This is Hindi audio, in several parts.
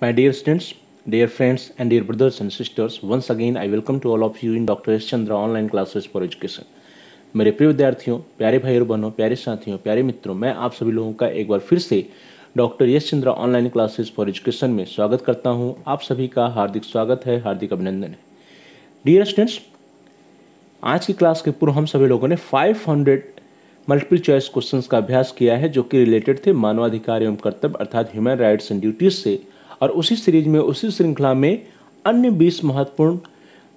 My dear students, dear friends, and dear brothers and sisters, once again I welcome to all of you in Dr. S. Chandra online classes for education. मेरे प्रिय विद्यार्थियों, प्यारे भाइयों बहनों, प्यारे साथियों, प्यारे मित्रों, मैं आप सभी लोगों का एक बार फिर से doctor Yash Chandra online classes for education में स्वागत करता हूं। आप सभी का हार्दिक स्वागत है, हार्दिक अभिनंदन है। डियर स्टूडेंट्स, आज की क्लास के पूर्व हम सभी लोगों ने 500 मल्टीपल चॉइस क्वेश्चंस का अभ्यास किया है जो कि रिलेटेड थे मानवाधिकार एवं कर्तव्य अर्थात ह्यूमन राइट्स एंड ड्यूटीज से। और उसी सीरीज में, उसी श्रृंखला में अन्य 20 महत्वपूर्ण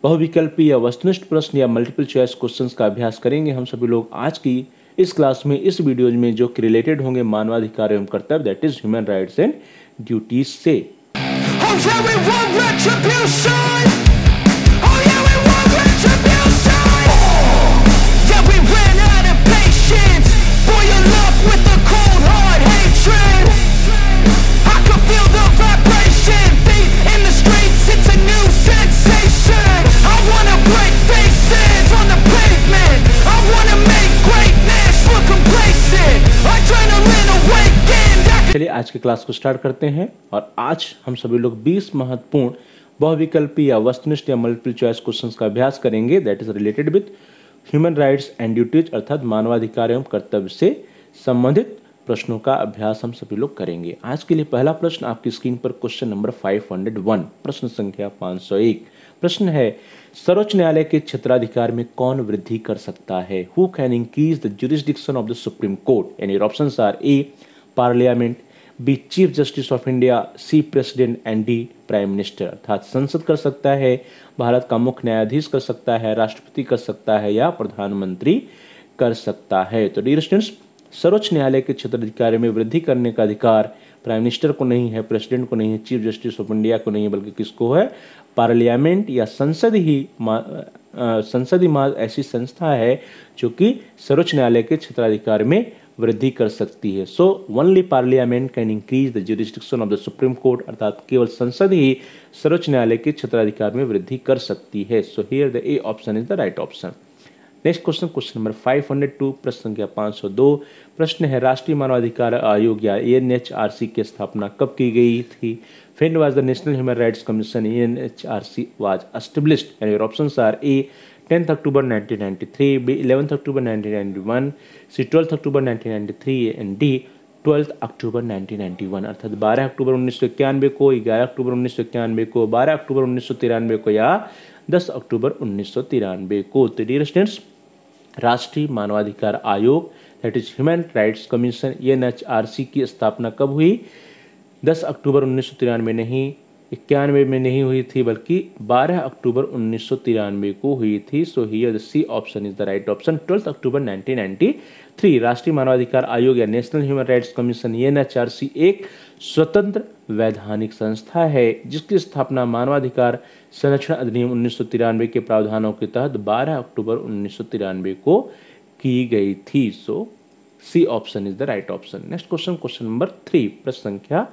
बहुविकल्पी या वस्तुनिष्ठ प्रश्न या मल्टीपल चॉइस क्वेश्चंस का अभ्यास करेंगे हम सभी लोग आज की इस क्लास में, इस वीडियो में, जो कि रिलेटेड होंगे मानवाधिकार एवं कर्तव्य that is human rights and duties से। चलिए आज की क्लास को स्टार्ट करते हैं। और आज हम सभी लोग 20 महत्वपूर्ण बहुविकल्पी या वस्तुनिष्ठ या मल्टीपल चॉइस क्वेश्चंस का अभ्यास करेंगे that is related with human rights and duties अर्थात मानवाधिकार एवं कर्तव्य से संबंधित प्रश्नों का अभ्यास हम सभी लोग करेंगे। आज के लिए पहला प्रश्न आपकी स्क्रीन पर क्वेश्चन नंबर 501, प्रश्न संख्या 501। प्रश्न है, सर्वोच्च न्यायालय के क्षेत्राधिकार में कौन वृद्धि कर सकता है? Who can increase the jurisdiction of the supreme court? And your options are A parliament, B chief justice of India, C president and D prime minister. अर्थात संसद कर सकता है, भारत का मुख्य न्यायाधीश कर सकता है, राष्ट्रपति कर सकता है या प्रधानमंत्री कर सकता है। तो डियर स्टूडेंट्स, सर्वोच्च न्यायालय के क्षेत्राधिकार में वृद्धि करने का अधिकार प्राइम मिनिस्टर को नहीं है, प्रेसिडेंट को नहीं है, चीफ जस्टिस ऑफ इंडिया को नहीं है, बल्कि किसको है? पार्लियामेंट या संसद ही ऐसी संस्था है जो कि सर्वोच्च न्यायालय के क्षेत्राधिकार में वृद्धि कर सकती है। So only parliament can increase the jurisdiction of the supreme court, अर्थात केवल संसद ही सर्वोच्च न्यायालय के क्षेत्राधिकार में वृद्धि कर सकती है। So here the A option is the right option. Next question, question number 502, प्रश्न संख्या 502। प्रश्न है, राष्ट्रीय मानवाधिकार आयोग या एनएचआरसी की स्थापना कब की गई थी? When was the National Human Rights Commission (NHRC) was established? And your options are A 10th October 1993, B 11th October 1991, C 12th October 1993 and D 12th October 1991। अर्थात 12 अक्टूबर 1991 को, 11 अक्टूबर 1991 को, 12 अक्टूबर 1993 को या 10 अक्टूबर 1993 को। तो डियर स्टूडेंट्स, राष्ट्रीय मानवाधिकार आयोग that is human rights commission NHRC की स्थापना कब हुई? 10 अक्टूबर 1993 नहीं, 91 में नहीं हुई थी, बल्कि 12 अक्टूबर 1993 को हुई थी। So here the C option is the right option, 12 October 1993। राष्ट्रीय मानवाधिकार आयोग या national human rights commission NHRC एक स्वतंत्र वैधानिक संस्था है जिसकी स्थापना मानवाधिकार संरक्षण अधिनियम 1993 के प्रावधानों के तहत 12 अक्टूबर 1993 को की गई थी। So C option is the right option. Next question, question number 3, प्रश्न संख्या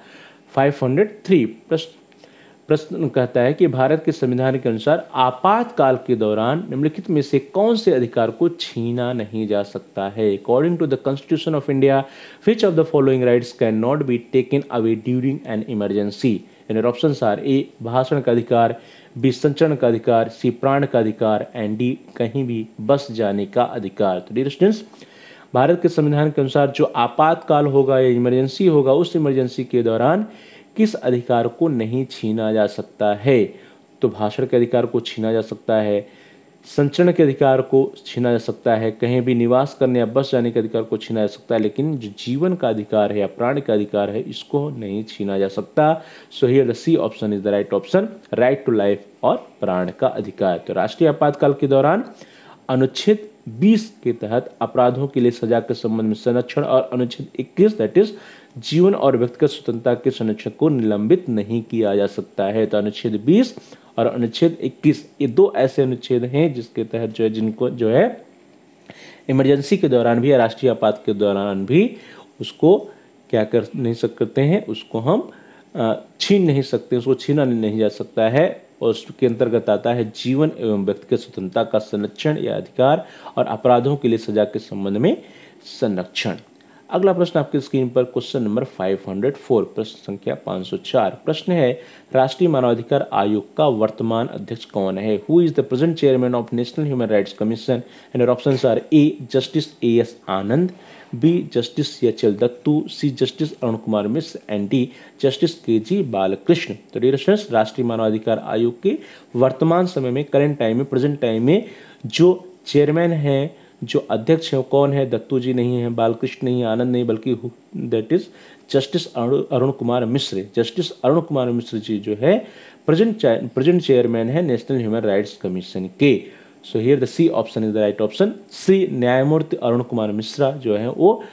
503। प्रश्न कहता है कि भारत के संविधान के अनुसार आपातकाल के दौरान निम्नलिखित में से कौन से अधिकार को छीना नहीं जा सकता है? According to the constitution of India, which of the following rights can not be taken away during an emergency? And your options are a भाषण का अधिकार, बी संचरण का अधिकार, सी प्राण का अधिकार एंड डी कहीं भी बस जाने का अधिकार। तो डियर स्टूडेंट्स, भारत के संविधान के अनुसार जो आपातकाल होगा या इमरजेंसी होगा, उस इमरजेंसी के दौरान किस अधिकार को नहीं छीना जा सकता है? तो भाषण के अधिकार को छीना जा सकता है, संचरण के अधिकार को छीना जा सकता है, कहीं भी निवास करने या बस जाने के अधिकार को छीना जा सकता है, लेकिन जो जीवन का अधिकार है या प्राण का अधिकार है इसको नहीं छीना जा सकता। So here the C option is the right option, right to life और प्राण का अधिकार। तो राष्ट्रीय आपातकाल के दौरान अनुच्छेद 20 के तहत अपराधों के लिए सजा के संबंध में संरक्षण और अनुच्छेद 21 दैट इज जीवन और व्यक्तिगत स्वतंत्रता के संरक्षण को निलंबित नहीं किया जा सकता है। तो अनुच्छेद 20 और अनुच्छेद 21 ये दो ऐसे अनुच्छेद हैं जिसके तहत जो है, जिनको जो है इमरजेंसी के दौरान भी या राष्ट्रीय आपात के दौरान भी उसको क्या कर नहीं सकते हैं, उसको हम छीन नहीं सकते, उसको छीना नहीं जा सकता है। और उसके अंतर्गत आता है जीवन एवं व्यक्तिगत स्वतंत्रता का संरक्षण या अधिकार और अपराधों के लिए सजा के संबंध में संरक्षण। अगला प्रश्न आपकी स्क्रीन पर क्वेश्चन नंबर 504, प्रश्न संख्या 504। प्रश्न है राष्ट्रीय मानवाधिकार आयोग का वर्तमान अध्यक्ष कौन है? Who is the present chairman of national human rights commission? And your options are A justice AS Anand, B justice CHL Dattu, C justice Arun Kumar Mishra and D justice KG Balakrishna. तो डियर स्टूडेंट्स, राष्ट्रीय मानवाधिकार आयोग के वर्तमान समय में, करंट टाइम में, प्रेजेंट टाइम में जो चेयरमैन है, जो अध्यक्ष है, कौन है? दत्तू जी नहीं है, बालकृष्ण नहीं है, आनंद नहीं, बल्कि that is justice Arun Kumar Mishra. Justice Arun Kumar Mishra ji जो है प्रेजेंट चेयरमैन है नेशनल ह्यूमन राइट्स कमीशन के। So here the C option is the right option. Shri न्यायमूर्ति अरुण कुमार मिश्रा जो है वो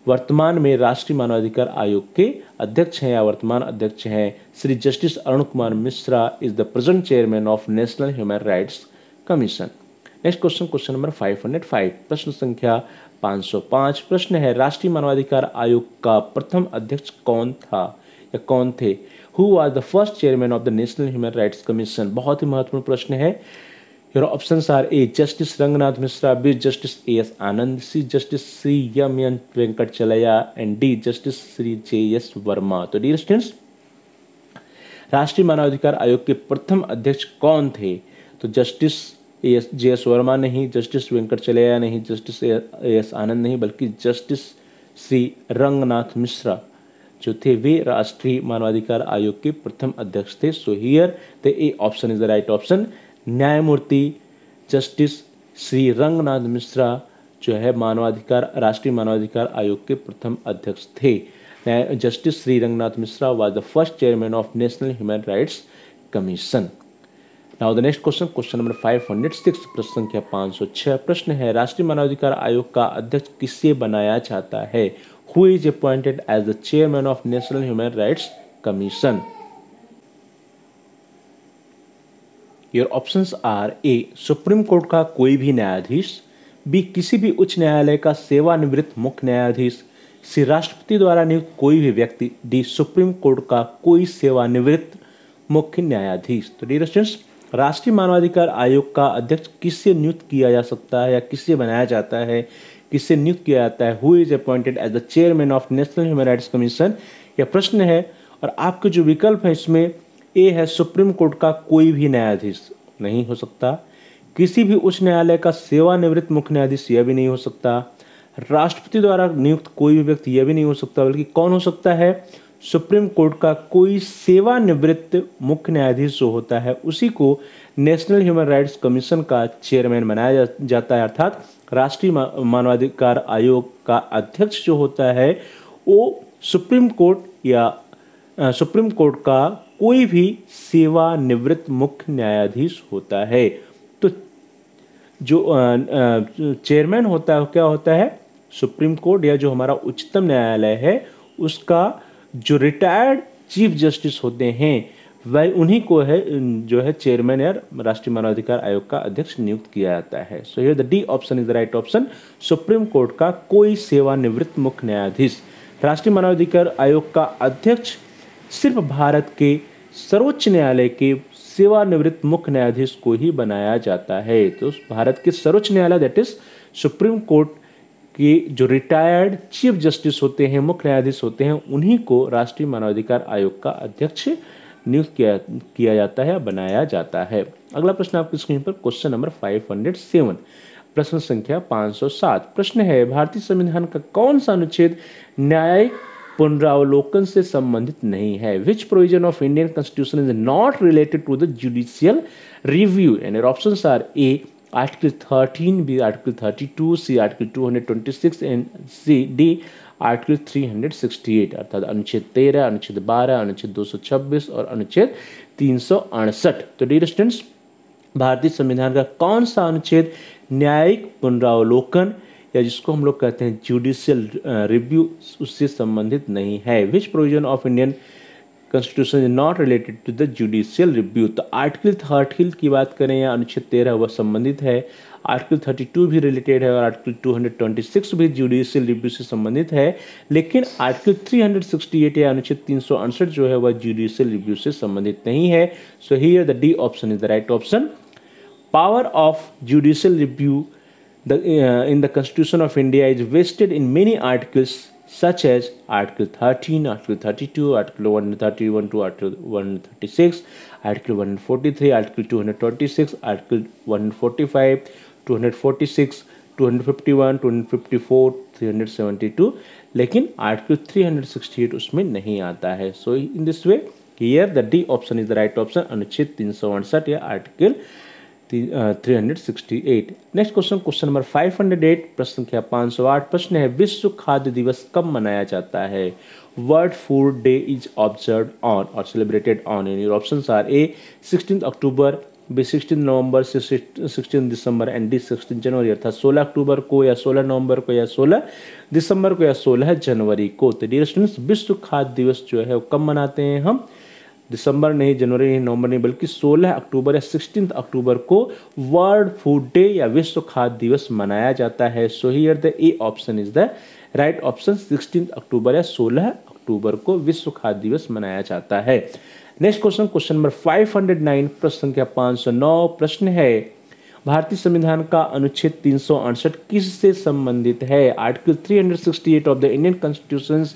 वर्तमान में राष्ट्रीय मानवाधिकार आयोग के अध्यक्ष हैं या वर्तमान अध्यक्ष हैं। Shri justice Arun Kumar Mishra is the present chairman of national human rights commission. Next question, question number 505, प्रश्न संख्या 505। प्रश्न है राष्ट्रीय मानवाधिकार आयोग का प्रथम अध्यक्ष कौन था या कौन थे? Who was the first chairman of the national human rights commission? बहुत ही महत्वपूर्ण प्रश्न है। Your options are A justice Ranganath Mishra, B justice AS Anand, C justice Shri M Venkatachaliah and D justice Shri JS Verma. तो डियर स्टूडेंट्स, राष्ट्रीय मानवाधिकार आयोग के प्रथम अध्यक्ष कौन थे? तो जस्टिस JS वर्मा नहीं, जस्टिस वेंकटचलैया नहीं, जस्टिस AS आनंद नहीं, बल्कि जस्टिस श्री रंगनाथ मिश्रा जो थे वे राष्ट्रीय मानवाधिकार आयोग के प्रथम अध्यक्ष थे। सो here the A option is the right option. न्यायमूर्ति जस्टिस श्री रंगनाथ मिश्रा जो है राष्ट्रीय मानवाधिकार आयोग के प्रथम अध्यक्ष थे। Justice Shri Ranganath Mishra was the first chairman of national human rights commission. Now the next question, question number 506, प्रश्न संख्या 506। प्रश्न है राष्ट्रीय मानवाधिकार आयोग का अध्यक्ष किसे बनाया जाता है? Who is appointed as the chairman of national human rights commission? Your options are A supreme court का कोई भी न्यायाधीश, बी किसी भी उच्च न्यायालय का सेवानिवृत्त मुख्य न्यायाधीस, सी राष्ट्रपति द्वारा नियुक्त कोई भी व्यक्ति, डी सुप्रीम कोर्ट का कोई सेवानिवृत्त मुख्य न्यायाधीश। तो डियर स्टूडेंट्स, राष्ट्रीय मानवाधिकार आयोग का अध्यक्ष किससे नियुक्त किया जा सकता है या किससे बनाया जाता है, किससे नियुक्त किया जाता है? Who is appointed as the chairman of national human rights commission, यह प्रश्न है। और आपके जो विकल्प है इसमें ए है सुप्रीम कोर्ट का कोई भी न्यायाधीश नहीं हो सकता, किसी भी उच्च न्यायालय का सेवानिवृत्त मुख्य न्यायाधीश यह भी नहीं हो सकता, राष्ट्रपति द्वारा नियुक्त कोई भी व्यक्ति यह भी नहीं हो सकता, बल्कि कौन हो सकता है? सुप्रीम कोर्ट का कोई सेवानिवृत्त मुख्य न्यायाधीश जो होता है उसी को नेशनल ह्यूमन राइट्स कमीशन का चेयरमैन बनाया जाता है। अर्थात राष्ट्रीय मानवाधिकार आयोग का अध्यक्ष जो होता है वो सुप्रीम कोर्ट का कोई भी सेवानिवृत्त मुख्य न्यायाधीश होता है। तो जो चेयरमैन होता है क्या होता है? सुप्रीम कोर्ट या जो हमारा उच्चतम न्यायालय है उसका जो रिटायर्ड चीफ जस्टिस होते हैं वह उन्हीं को है जो है चेयरमैन या राष्ट्रीय मानवाधिकार आयोग का अध्यक्ष नियुक्त किया जाता है। So here the D option is the right option. Supreme court का कोई सेवानिवृत्त मुख्य न्यायाधीश। राष्ट्रीय मानवाधिकार आयोग का अध्यक्ष सिर्फ भारत के सर्वोच्च न्यायालय के सेवानिवृत्त मुख्य न्यायाधीश को ही बनाया जाता है। तो भारत के सर्वोच्च न्यायालय दैट इज सुप्रीम कोर्ट कि जो रिटायर्ड चीफ जस्टिस होते हैं, मुख्य न्यायाधीश होते हैं, उन्हीं को राष्ट्रीय मानवाधिकार आयोग का अध्यक्ष नियुक्त किया जाता है, बनाया जाता है। अगला प्रश्न आपकी स्क्रीन पर क्वेश्चन नंबर 507, प्रश्न संख्या 507। प्रश्न है भारतीय संविधान का कौन सा अनुच्छेद न्यायिक पुनरावलोकन से संबंधित नहीं है? Which provision of Indian constitution is not related to the judicial review? And your options are A article 13, B article 32, C article 226 and C D article 368। अर्थात अनुच्छेद 13, अनुच्छेद 12, अनुच्छेद 226 और अनुच्छेद 368। तो डियर स्टूडेंट्स, भारतीय संविधान का कौन सा अनुच्छेद न्यायिक पुनरावलोकन या जिसको हम लोग कहते हैं जुडिशियल रिव्यू उससे संबंधित नहीं है? Which provision of Indian constitution is not related to the judicial review? तो आर्टिकल 13 की बात करें या अनुच्छेद 13 वह संबंधित है, आर्टिकल 32 भी रिलेटेड है और आर्टिकल 226 भी जुडिशियल रिव्यू से संबंधित है, लेकिन आर्टिकल 368 या अनुच्छेद 368 जो है वह जुडिशियल रिव्यू से संबंधित नहीं है। So here the D option is the right option. Power of judicial review in the Constitution of India is vested in many articles such as Article 13, Article 32, Article 131 to Article 136, Article 143, Article 226, Article 145, 246, 251, 254, 372, लेकिन आर्टिकल 368 उसमें नहीं आता है. So in this way here the D option is the right option, अनुच्छेद 368 या article 368. Next question, question number 508, प्रश्न संख्या 508. प्रश्न है विश्व खाद्य दिवस कब मनाया जाता है? World food day is observe on और celebrated on. Your options are A 16 October, B 16 November, 16 December and D 16 January. अर्थात 16 अक्टूबर को या 16 नवंबर को या 16 दिसंबर को या 16 जनवरी को. तो डियर स्टूडेंट्स, विश्व खाद्य दिवस जो है वो कब मनाते हैं हम? दिसंबर नहीं, जनवरी नहीं, नवंबर नहीं, बल्कि 16 अक्टूबर या 16 अक्टूबर को वर्ल्ड फूड डे या विश्व खाद्य दिवस मनाया जाता है. So here the A option is the right option. 16 अक्टूबर या 16 अक्टूबर को विश्व खाद्य दिवस मनाया जाता है. नेक्स्ट क्वेश्चन, क्वेश्चन नंबर 509, प्रश्न संख्या 509. प्रश्न है भारतीय संविधान का अनुच्छेद 368 किससे संबंधित है? Article 368 of the Indian constitution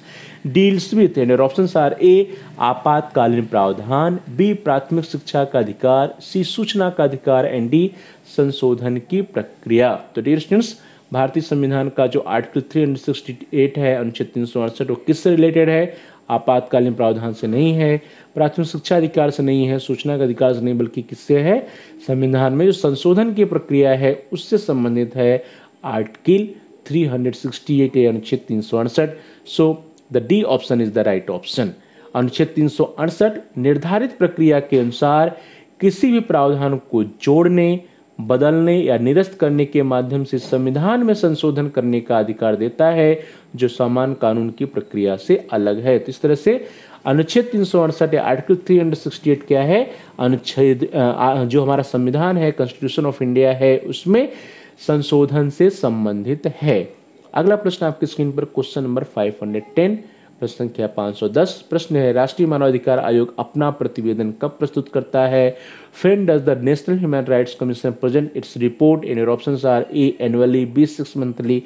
deals with, and options are A आपातकालीन प्रावधान, बी प्राथमिक शिक्षा का अधिकार, सी सूचना का अधिकार एंड डी संशोधन की प्रक्रिया. तो डियर स्टूडेंट्स, भारतीय संविधान का जो आर्टिकल 368 है, अनुच्छेद 368, वो किससे रिलेटेड है? आपातकालीन प्रावधान से नहीं है, प्राथमिक शिक्षा अधिकार से नहीं है, सूचना के अधिकार से नहीं, बल्कि किससे है? संविधान में जो संशोधन की प्रक्रिया है उससे संबंधित है, आर्टिकल 368 अनुच्छेद 368. So the D option is the right option. अनुच्छेद 368 निर्धारित प्रक्रिया के अनुसार किसी भी प्रावधान को जोड़ने, बदलने या निरस्त करने के माध्यम से संविधान में संशोधन करने का अधिकार देता है, जो सामान्य कानून की प्रक्रिया से अलग है. तो इस तरह से अनुच्छेद 368 या आर्टिकल 368 क्या है? अनुच्छेद जो हमारा संविधान है, कॉन्स्टिट्यूशन ऑफ इंडिया है, उसमें संशोधन से संबंधित है. अगला प्रश्न आपकी स्क्रीन पर क्वेश्चन नंबर 510, प्रश्न संख्या 510. प्रश्न है राष्ट्रीय मानवाधिकार आयोग अपना प्रतिवेदन कब प्रस्तुत करता है? When does the National Human Rights Commission present its report? And your options are A annually, B 6 monthly,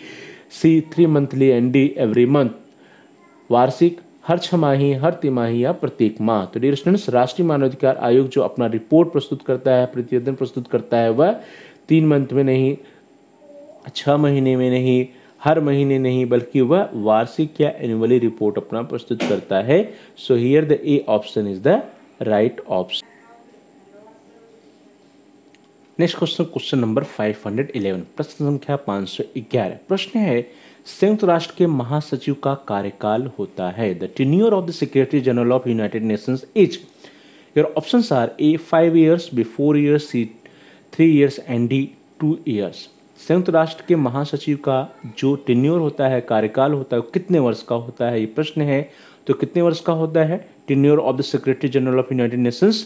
C 3 monthly and D every month. वार्षिक, हर छमाही, हर तिमाही या प्रत्येक माह. तो डियर स्टूडेंट्स, राष्ट्रीय मानवाधिकार आयोग जो अपना रिपोर्ट प्रस्तुत करता है, प्रतिवेदन प्रस्तुत करता है, वह 3 मंथ में नहीं, 6 महीने में नहीं, हर महीने नहीं, बल्कि वह वार्षिक या एनुअली रिपोर्ट अपना प्रस्तुत करता है. So here the A option is the right option. Next question, question number 511, प्रश्न संख्या 511. प्रश्न है संयुक्त राष्ट्र के महासचिव का कार्यकाल होता है. The tenure of the secretary general of United Nations is. Your options are A 5 years, B 4 years, C 3 years and D 2 years. संयुक्त राष्ट्र के महासचिव का जो टेन्योर होता है, कार्यकाल होता है, वो कितने वर्ष का होता है? ये प्रश्न है. तो कितने वर्ष का होता है tenure of the secretary general of United Nations?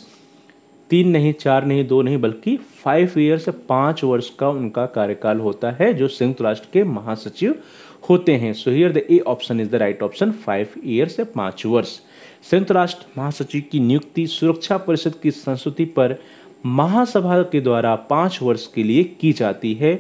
3 नहीं, 4 नहीं, 2 नहीं, बल्कि 5 years, 5 वर्ष का उनका कार्यकाल होता है, जो संयुक्त राष्ट्र के महासचिव होते हैं. So here the A option is the right option. 5 years, 5 वर्ष. संयुक्त राष्ट्र महासचिव की नियुक्ति सुरक्षा परिषद की संस्तुति पर महासभा के द्वारा 5 वर्ष के लिए की जाती है,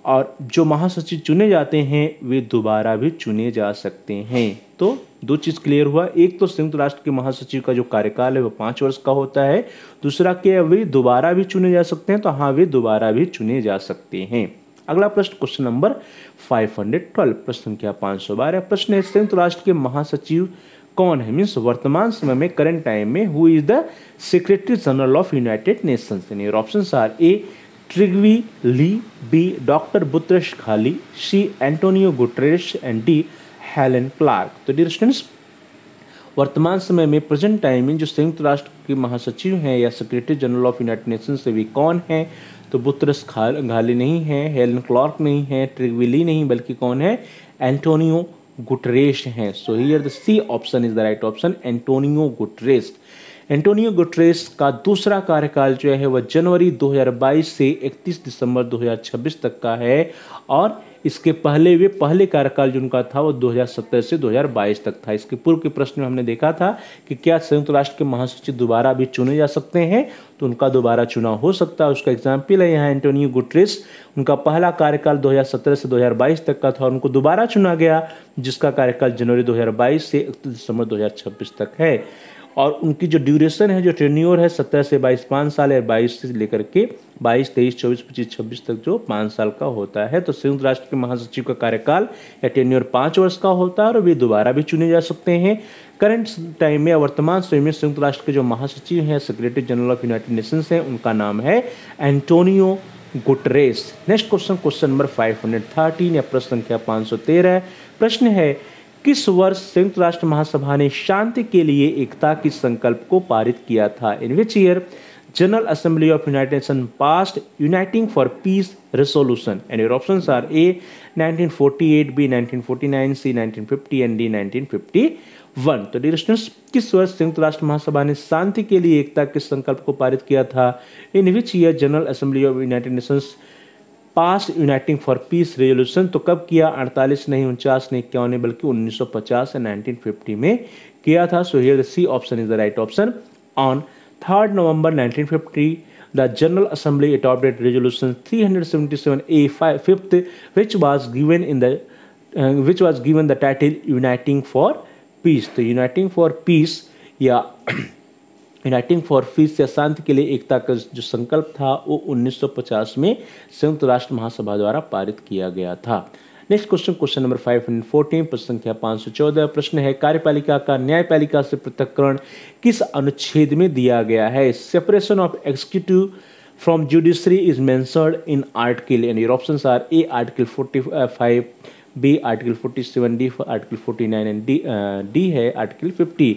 और जो महासचिव चुने जाते हैं वे दोबारा भी चुने जा सकते हैं. तो 2 चीज़ क्लियर हुआ. एक तो संयुक्त राष्ट्र के महासचिव का जो कार्यकाल है वो 5 वर्ष का होता है. दूसरा क्या, वे दोबारा भी चुने जा सकते हैं? तो हाँ, वे दोबारा भी चुने जा सकते हैं. अगला प्रश्न, क्वेश्चन नंबर 512, प्रश्न संख्या 512. प्रश्न है संयुक्त राष्ट्र के महासचिव कौन है? मीन्स वर्तमान समय में, करंट टाइम में, who is the secretary general of United Nations? Your options are A Trygve Lie, B doctor Boutros Ghali, C Antonio Guterres and D Helen Clark. तो डियर स्टूडेंट्स, वर्तमान समय में, प्रेजेंट टाइम में, जो संयुक्त राष्ट्र के महासचिव हैं या secretary general of United Nations से वे कौन हैं? तो बुतरस घाली नहीं है, हेलन क्लार्क नहीं है, ट्रिग्वी ली नहीं, बल्कि कौन है? एंटोनियो गुटरेश हैं. So here the C option is the right option, Antonio Guterres. Antonio Guterres का दूसरा कार्यकाल जो है वह जनवरी 2022 से 31 दिसंबर 2026 तक का है और इसके पहले कार्यकाल जो उनका था वो 2017 से 2022 तक था। इसके पूर्व के प्रश्न में हमने देखा था कि क्या संयुक्त राष्ट्र के महासचिव दोबारा भी चुने जा सकते हैं, तो उनका दोबारा चुनाव हो सकता है। उसका एग्जाम्पल है यहाँ एंटोनियो गुटरेस, उनका पहला कार्यकाल 2017 से 2022 तक का था और उनको दोबारा चुना गया, जिसका कार्यकाल जनवरी 2022 से 31 दिसंबर 2026 तक है। और उनकी जो ड्यूरेशन है, जो टेन्योर है 17 से 22 5 साल है, 22 से लेकर के 22 23 24 25 26 तक जो 5 साल का होता है। तो संयुक्त राष्ट्र के महासचिव का कार्यकाल या टेन्योर 5 वर्ष का होता है और वे दोबारा भी चुने जा सकते हैं। करंट टाइम में, वर्तमान समय में संयुक्त राष्ट्र के जो महासचिव हैं, secretary general of United Nations हैं, उनका नाम है Antonio Guterres. Next question number 513 या प्रश्न संख्या 513। प्रश्न है, किस वर्ष संयुक्त राष्ट्र महासभा ने शांति के लिए एकता की संकल्प को पारित किया था? In which year general assembly of United Nation passed uniting for peace resolution? And your options are A 1948, B 1949, C 1950 and D 1951। तो डियर स्टूडेंट्स, किस वर्ष संयुक्त राष्ट्र महासभा ने शांति के लिए एकता के संकल्प को पारित किया था? In which year general assembly of United Nations pass uniting for peace resolution? तो कब किया? 48 नहीं, 49 नहीं, 51 बल्कि 1950 या 1950 में किया था। So here the C option is the right option. On 3rd November 1950 the General Assembly adopted Resolution 377A 5th, which was given the title Uniting for Peace। तो यूनाइटिंग फॉर पीस या यूनाइटिंग फॉर पीस या शांति के लिए एकता का जो संकल्प था वो 1950 में संयुक्त राष्ट्र महासभा द्वारा पारित किया गया था। नेक्स्ट क्वेश्चन नंबर 514, प्रश्न संख्या 514। प्रश्न है, कार्यपालिका का न्यायपालिका से पृथक्करण किस अनुच्छेद में दिया गया है? Separation of executive from judiciary is mentioned in article, and your options are A article 45, B article 47, D article 49 and D है आर्टिकल 50।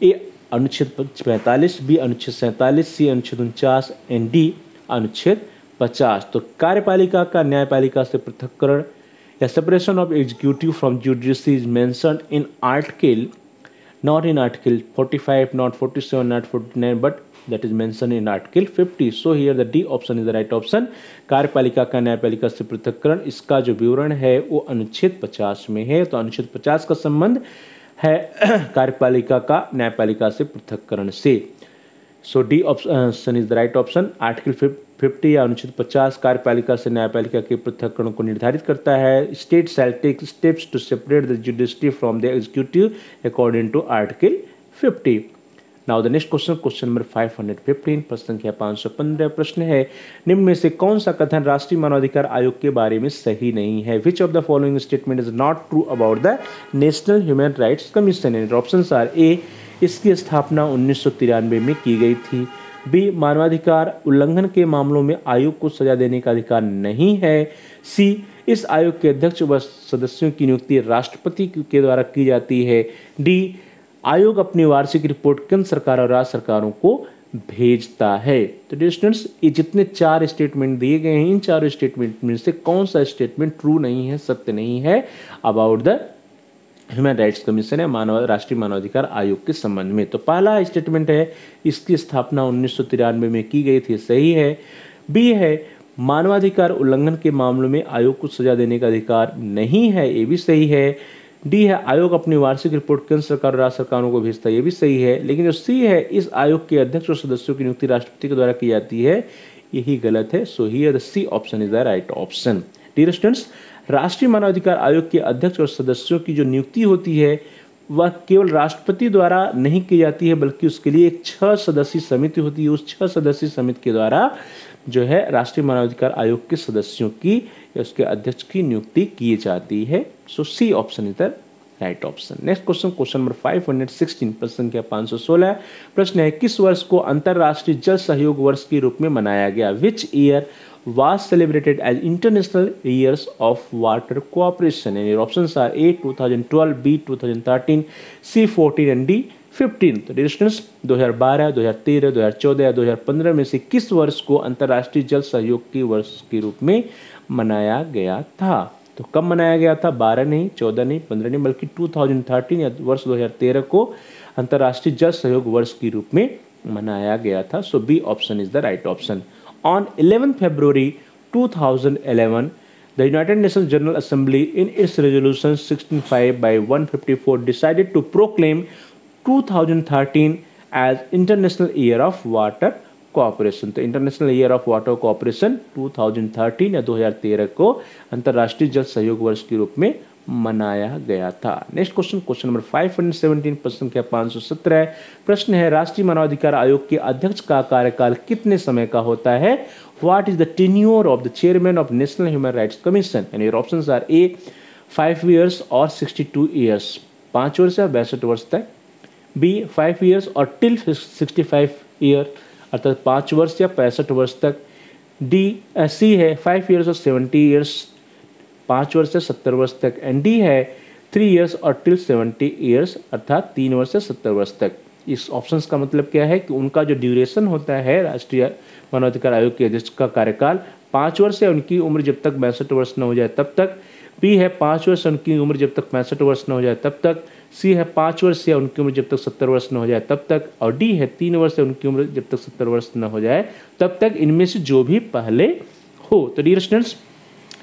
ए अनुच्छेद 45, बी अनुच्छेद 47, सी अनुच्छेद 49 एंड डी अनुच्छेद 50। तो कार्यपालिका का न्यायपालिका से पृथक्करण या separation of executive from judiciary is mentioned in article, not in article 45, not 47, not 49, but that is mentioned in article 50. So here the D option is the right option। कार्यपालिका का न्यायपालिका से पृथक्करण, इसका जो विवरण है वो अनुच्छेद 50 में है। तो अनुच्छेद 50 का संबंध है कार्यपालिका का न्यायपालिका से पृथक्करण से। So D option is the right option. Article 50 या अनुच्छेद 50 कार्यपालिका से न्यायपालिका के पृथक्करण को निर्धारित करता है। State shall take steps to separate the judiciary from the executive according to article 50। Now the next question number 515, प्रश्न संख्या 515। प्रश्न है, निम्न में से कौन सा कथन राष्ट्रीय मानवाधिकार आयोग के बारे में सही नहीं है? Which of the following statement is not true about the national human rights commission? And options are A, इसकी स्थापना 1993 में की गई थी, बी मानवाधिकार उल्लंघन के मामलों में आयोग को सजा देने का अधिकार नहीं है, सी इस आयोग के अध्यक्ष व सदस्यों की नियुक्ति राष्ट्रपति के द्वारा की जाती है, डी आयोग अपनी वार्षिक रिपोर्ट केंद्र सरकार और राज्य सरकारों को भेजता है। तो डियर स्टूडेंट्स, ये जितने 4 स्टेटमेंट दिए गए हैं, इन 4 स्टेटमेंट में से कौन सा स्टेटमेंट ट्रू नहीं है, सत्य नहीं है about the human rights commission है राष्ट्रीय मानवाधिकार आयोग के संबंध में? तो पहला स्टेटमेंट है, इसकी स्थापना 1993 में की गई थी, सही है। बी है, मानवाधिकार उल्लंघन के मामलों में आयोग को सजा देने का अधिकार नहीं है, ये भी सही है। डी है, आयोग अपनी वार्षिक रिपोर्ट केंद्र सरकार और राज्य सरकारों को भेजता है, ये भी सही है। लेकिन जो सी है, इस आयोग के अध्यक्ष और सदस्यों की नियुक्ति राष्ट्रपति के द्वारा की जाती है, यही गलत है। So here the C option is the right option. Dear students, राष्ट्रीय मानवाधिकार आयोग के अध्यक्ष और सदस्यों की जो नियुक्ति होती है वह केवल राष्ट्रपति द्वारा नहीं की जाती है, बल्कि उसके लिए एक 6 सदस्यीय समिति होती है। उस 6 सदस्यीय समिति के द्वारा जो है राष्ट्रीय मानवाधिकार आयोग के सदस्यों की या उसके अध्यक्ष की नियुक्ति की जाती है। So C option is the right option. Next question number 516, प्रश्न संख्या 516। प्रश्न है, किस वर्ष को अंतरराष्ट्रीय जल सहयोग वर्ष के रूप में मनाया गया? Which year was celebrated as International Years of Water Cooperation? And your options are A 2012, B 2013, C 14 and D 15। तो डियर स्टूडेंट्स, 2012, 2013, 2014 या 2015 में से किस वर्ष को अंतर्राष्ट्रीय जल सहयोग के वर्ष के रूप में मनाया गया था? तो कब मनाया गया था? 12 नहीं, 14 नहीं, 15 नहीं, बल्कि 2013 या वर्ष 2013 को अंतर्राष्ट्रीय जल सहयोग वर्ष के रूप में मनाया गया था। So B option is the right option. On 11 February 2011 the United Nations General Assembly in its resolution 16.5 by 154 decided to proclaim 2013 as International Year of Water Cooperation। तो international year of water cooperation 2013 या 2013 को अंतर्राष्ट्रीय जल सहयोग वर्ष के रूप में मनाया गया था। नेक्स्ट क्वेश्चन, क्वेश्चन नंबर 517, प्रश्न संख्या 517। प्रश्न है, राष्ट्रीय मानवाधिकार आयोग के अध्यक्ष का कार्यकाल कितने समय का होता है? What is the tenure of the chairman of national human rights commission? And your options are A 5 years और 62 years, 5 वर्ष या 62 वर्ष तक, बी 5 years और टिल 65 year अर्थात 5 वर्ष या 65 वर्ष तक, डी सी है 5 years और 70 years, 5 वर्ष से 70 वर्ष तक, एंड डी है 3 years और टिल 70 years अर्थात 3 वर्ष से 70 वर्ष तक। इस ऑप्शंस का मतलब क्या है कि उनका जो ड्यूरेशन होता है राष्ट्रीय मानवाधिकार आयोग के अध्यक्ष का कार्यकाल 5 वर्ष है, उनकी उम्र जब तक 62 वर्ष न हो जाए तब तक, बी है 5 वर्ष उनकी उम्र जब तक 65 वर्ष न हो जाए तब तक, सी है 5 वर्ष या उनकी उम्र जब तक 70 वर्ष न हो जाए तब तक, और डी है 3 वर्ष या उनकी उम्र जब तक 70 वर्ष न हो जाए तब तक, इनमें से जो भी पहले हो। तो डियर स्टूडेंट्स,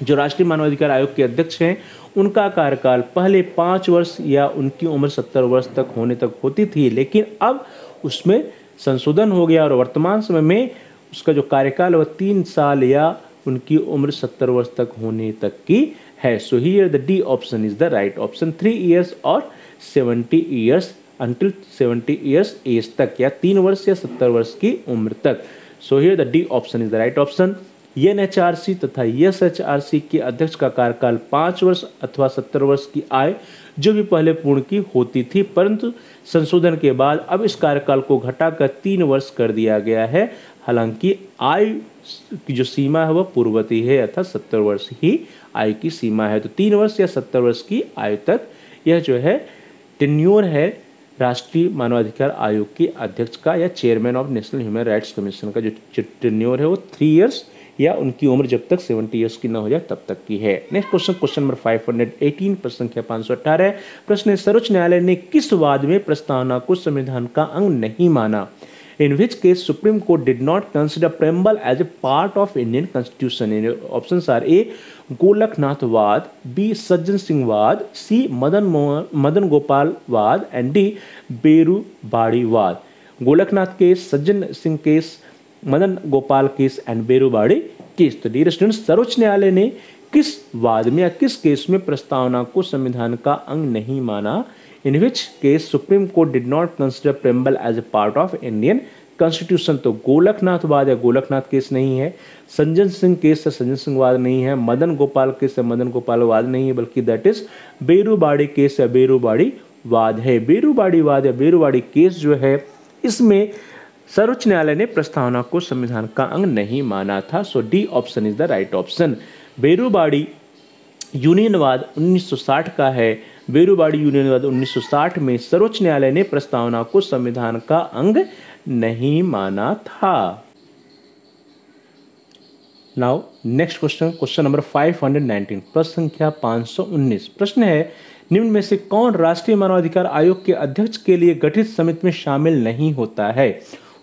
जो राष्ट्रीय मानवाधिकार आयोग के अध्यक्ष हैं उनका कार्यकाल पहले 5 वर्ष या उनकी उम्र 70 वर्ष तक होने तक होती थी, लेकिन अब उसमें संशोधन हो गया और वर्तमान समय में उसका जो कार्यकाल है वह 3 साल या उनकी उम्र 70 वर्ष तक होने तक की है। So here the D option is the right option. 3 years और 70 years अंटिल 70 years एज तक, या 3 वर्ष या 70 वर्ष की उम्र तक। सो here the D option is the right option. NHRC तथा एसएचआरसी के अध्यक्ष का कार्यकाल 5 वर्ष अथवा 70 वर्ष की आयु जो भी पहले पूर्ण की होती थी, परंतु संशोधन के बाद अब इस कार्यकाल को घटाकर 3 वर्ष कर दिया गया है। हालांकि आयु की जो सीमा है वह पूर्ववती है, अर्थात 70 वर्ष ही आयु की सीमा है। तो 3 वर्ष या 70 वर्ष की आयु तक यह जो है टेन्योर है राष्ट्रीय मानवाधिकार आयोग के अध्यक्ष का या chairman of national human rights commission का जो टेन्योर है वो 3 years या उनकी उम्र जब तक 70 years की न हो जाए तब तक की है। नेक्स्ट क्वेश्चन, क्वेश्चन नंबर 518, प्रश्न संख्या 518। प्रश्न है, सर्वोच्च न्यायालय ने किस वाद में प्रस्तावना को संविधान का अंग नहीं माना? In which case Supreme Court did not consider preamble as a part of Indian Constitution? And options are A. Golaknath वाद, B. सज्जन सिंह वाद, C. मदन गोपाल वाद, एंड D. बेरुबाड़ी वाद। Golaknath case, Sajjan Singh case, Madan Gopal case and Berubari case. तो डियर स्टूडेंट्स, सर्वोच्च न्यायालय ने किस वाद में या किस केस में प्रस्तावना को संविधान का अंग नहीं माना? In which case Supreme Court did not consider preamble as a part of Indian Constitution? तो गोलकनाथ वाद या गोलकनाथ केस नहीं है, सज्जन सिंह केस या सज्जन सिंह वाद नहीं है, मदन गोपाल केस या मदन गोपाल वाद नहीं है, बल्कि दैट इज बेरुबाड़ी केस या बेरुबाड़ी वाद है। बेरुबाड़ी वाद या बेरुबाड़ी केस जो है इसमें सर्वोच्च न्यायालय ने प्रस्तावना को संविधान का अंग नहीं माना था। So D option is the right option. Berubari यूनियनवाद 1960 का है। बेरुबाड़ी यूनियनवाद 1960 में सर्वोच्च न्यायालय ने प्रस्तावना को संविधान का अंग नहीं माना था। Now next question, question number 519, प्रश्न संख्या 519। प्रश्न है, निम्न में से कौन राष्ट्रीय मानवाधिकार आयोग के अध्यक्ष के लिए गठित समिति में शामिल नहीं होता है?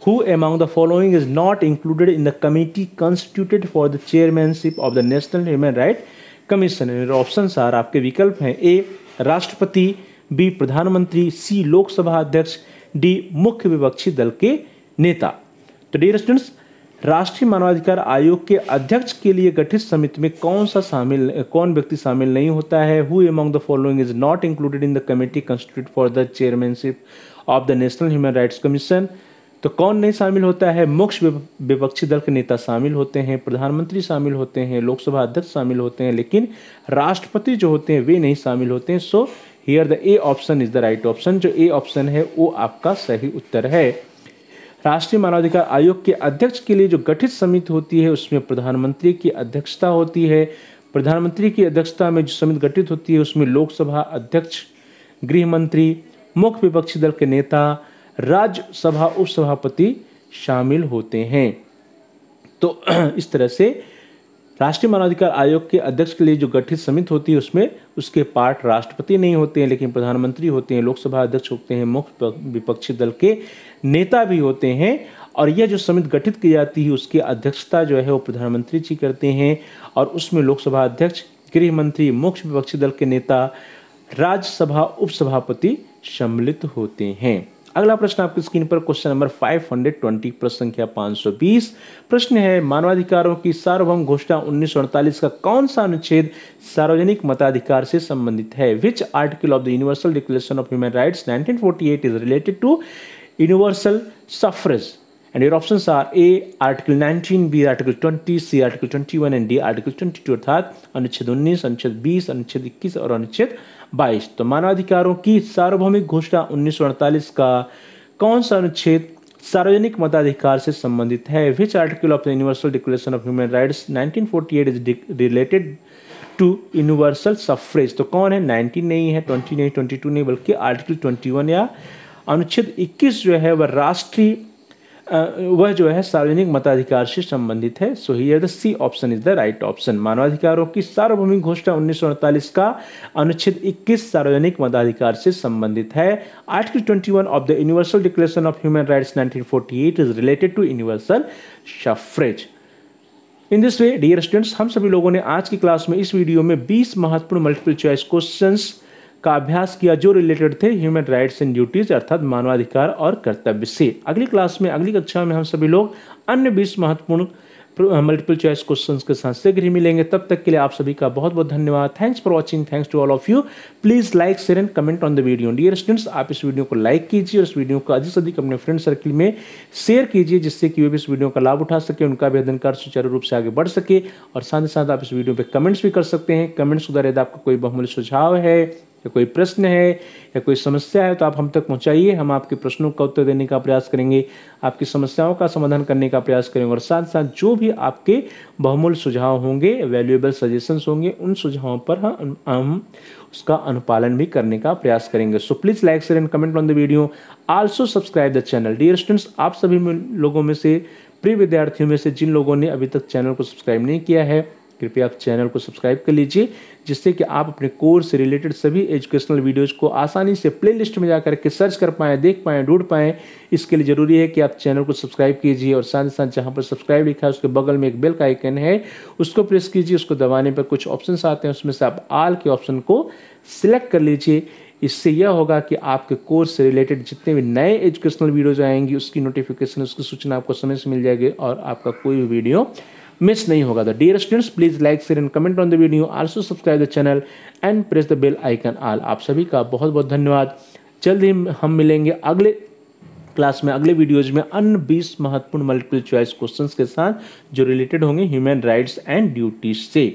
Who among the following is not included in the committee constituted for the chairmanship of the National Human Rights Commission? Options are, आपके विकल्प हैं, ए राष्ट्रपति, बी प्रधानमंत्री, सी लोकसभा अध्यक्ष, डी मुख्य विपक्षी दल के नेता। तो डियर स्टूडेंट्स, राष्ट्रीय मानवाधिकार आयोग के अध्यक्ष के लिए गठित समिति में कौन व्यक्ति शामिल नहीं होता है? Who among the following is not included in the committee constituted for the chairmanship of the National Human Rights Commission? तो कौन नहीं शामिल होता है? मुख्य विपक्षी दल के नेता शामिल होते हैं, प्रधानमंत्री शामिल होते हैं, लोकसभा अध्यक्ष शामिल होते हैं, लेकिन राष्ट्रपति जो होते हैं वे नहीं शामिल होते हैं। So here the A option is the right option. जो ए ऑप्शन है वो आपका सही उत्तर है। राष्ट्रीय मानवाधिकार आयोग के अध्यक्ष के लिए जो गठित समिति होती है उसमें प्रधानमंत्री की अध्यक्षता होती है। प्रधानमंत्री की अध्यक्षता में जो समिति गठित होती है उसमें लोकसभा अध्यक्ष, गृह मंत्री, मुख्य विपक्षी दल के नेता, राज्यसभा उपसभापति शामिल होते हैं। तो इस तरह से राष्ट्रीय मानवाधिकार आयोग के अध्यक्ष के लिए जो गठित समिति होती है उसमें उसके पार्ट राष्ट्रपति नहीं होते हैं लेकिन प्रधानमंत्री होते हैं, लोकसभा अध्यक्ष होते हैं, मुख्य विपक्षी दल के नेता भी होते हैं। और यह जो समिति गठित की जाती है उसकी अध्यक्षता जो है वो प्रधानमंत्री जी करते हैं और उसमें लोकसभा अध्यक्ष, गृह मंत्री, मुख्य विपक्षी दल के नेता, राज्यसभा उपसभापति सम्मिलित होते हैं। अगला प्रश्न आपकी स्क्रीन पर क्वेश्चन नंबर 520 प्रश्न संख्या 520 प्रश्न है मानवाधिकारों की सार्वभौम घोषणा 1948 का कौन सा अनुच्छेद सार्वजनिक मताधिकार से संबंधित है? Which article of the Universal Declaration of Human Rights 1948 is related to universal suffrage? And your options are A article 19, B article 20, C article 21 and D article 22 अर्थात अनुच्छेद 19, अनुच्छेद 20, अनुच्छेद 21 और अनुच्छेद 22। तो मानवाधिकारों की सार्वभौमिक घोषणा 1948 का कौन सा अनुच्छेद सार्वजनिक मताधिकार से संबंधित है? Which article of the Universal Declaration of Human Rights 1948 is related to universal suffrage? तो कौन है? 19 नहीं है, 20 नहीं, 22 नहीं, बल्कि आर्टिकल 21 या अनुच्छेद 21 जो है वह राष्ट्रीय वह जो है सार्वजनिक मताधिकार से संबंधित है। So here the C option is the right option. मानवाधिकारों की सार्वभौमिक घोषणा 1948 का अनुच्छेद 21 सार्वजनिक मताधिकार से संबंधित है। Article 21 of the Universal Declaration of Human Rights 1948 is related to universal suffrage. In this way dear students, हम सभी लोगों ने आज की क्लास में इस वीडियो में 20 महत्वपूर्ण मल्टीपल चॉइस क्वेश्चंस का अभ्यास किया जो रिलेटेड थे ह्यूमन राइट्स एंड ड्यूटीज अर्थात मानवाधिकार और कर्तव्य से। अगली क्लास में, अगली कक्षा में हम सभी लोग अन्य 20 महत्वपूर्ण मल्टीपल चॉइस क्वेश्चंस के साथ शीघ्र ही मिलेंगे। तब तक के लिए आप सभी का बहुत बहुत धन्यवाद। Thanks for watching. Thanks to all of you. Please like, share and comment on the video. Dear students, आप इस वीडियो को लाइक कीजिए और इस वीडियो को अधिक से अधिक अपने फ्रेंड सर्किल में शेयर कीजिए जिससे कि वे भी इस वीडियो का लाभ उठा सके, उनका भी अध्ययन कार्य सुचारू रूप से आगे बढ़ सके। और साथ ही साथ आप इस वीडियो पर कमेंट्स भी कर सकते हैं। कमेंट्स के द्वारा यदि आपका कोई बहुमूल्य सुझाव है या कोई प्रश्न है या कोई समस्या है तो आप हम तक पहुंचाइए। हम आपके प्रश्नों का उत्तर देने का प्रयास करेंगे, आपकी समस्याओं का समाधान करने का प्रयास करेंगे और साथ साथ जो भी आपके बहुमूल्य सुझाव होंगे, वैल्यूएबल सजेशंस होंगे, उन सुझावों पर हम उसका अनुपालन भी करने का प्रयास करेंगे। So please like, share and comment on the video. Also subscribe the channel. Dear students, आप सभी लोगों में से, प्रिय विद्यार्थियों में से जिन लोगों ने अभी तक चैनल को सब्सक्राइब नहीं किया है, कृपया आप चैनल को सब्सक्राइब कर लीजिए जिससे कि आप अपने कोर्स से रिलेटेड सभी एजुकेशनल वीडियोज को आसानी से प्लेलिस्ट में जाकर के सर्च कर पाएँ, देख पाएँ, ढूंढ पाएँ। इसके लिए जरूरी है कि आप चैनल को सब्सक्राइब कीजिए और साथ ही साथ जहाँ पर सब्सक्राइब लिखा है उसके बगल में एक बेल का आइकन है, उसको प्रेस कीजिए। उसको दबाने पर कुछ ऑप्शंस आते हैं, उसमें से आप ऑल के ऑप्शन को सिलेक्ट कर लीजिए। इससे यह होगा कि आपके कोर्स से रिलेटेड जितने भी नए एजुकेशनल वीडियोज आएंगी उसकी नोटिफिकेशन, उसकी सूचना आपको समय से मिल जाएगी और आपका कोई भी वीडियो मिस नहीं होगा। The dear students, please like, share and comment on the video. Also subscribe the channel and press the bell icon all. आप सभी का बहुत बहुत धन्यवाद। जल्द ही हम मिलेंगे अगले क्लास में, अगले वीडियोज में अन्य 20 महत्वपूर्ण मल्टीपल चॉइस क्वेश्चंस के साथ जो रिलेटेड होंगे ह्यूमन राइट्स एंड ड्यूटीज से।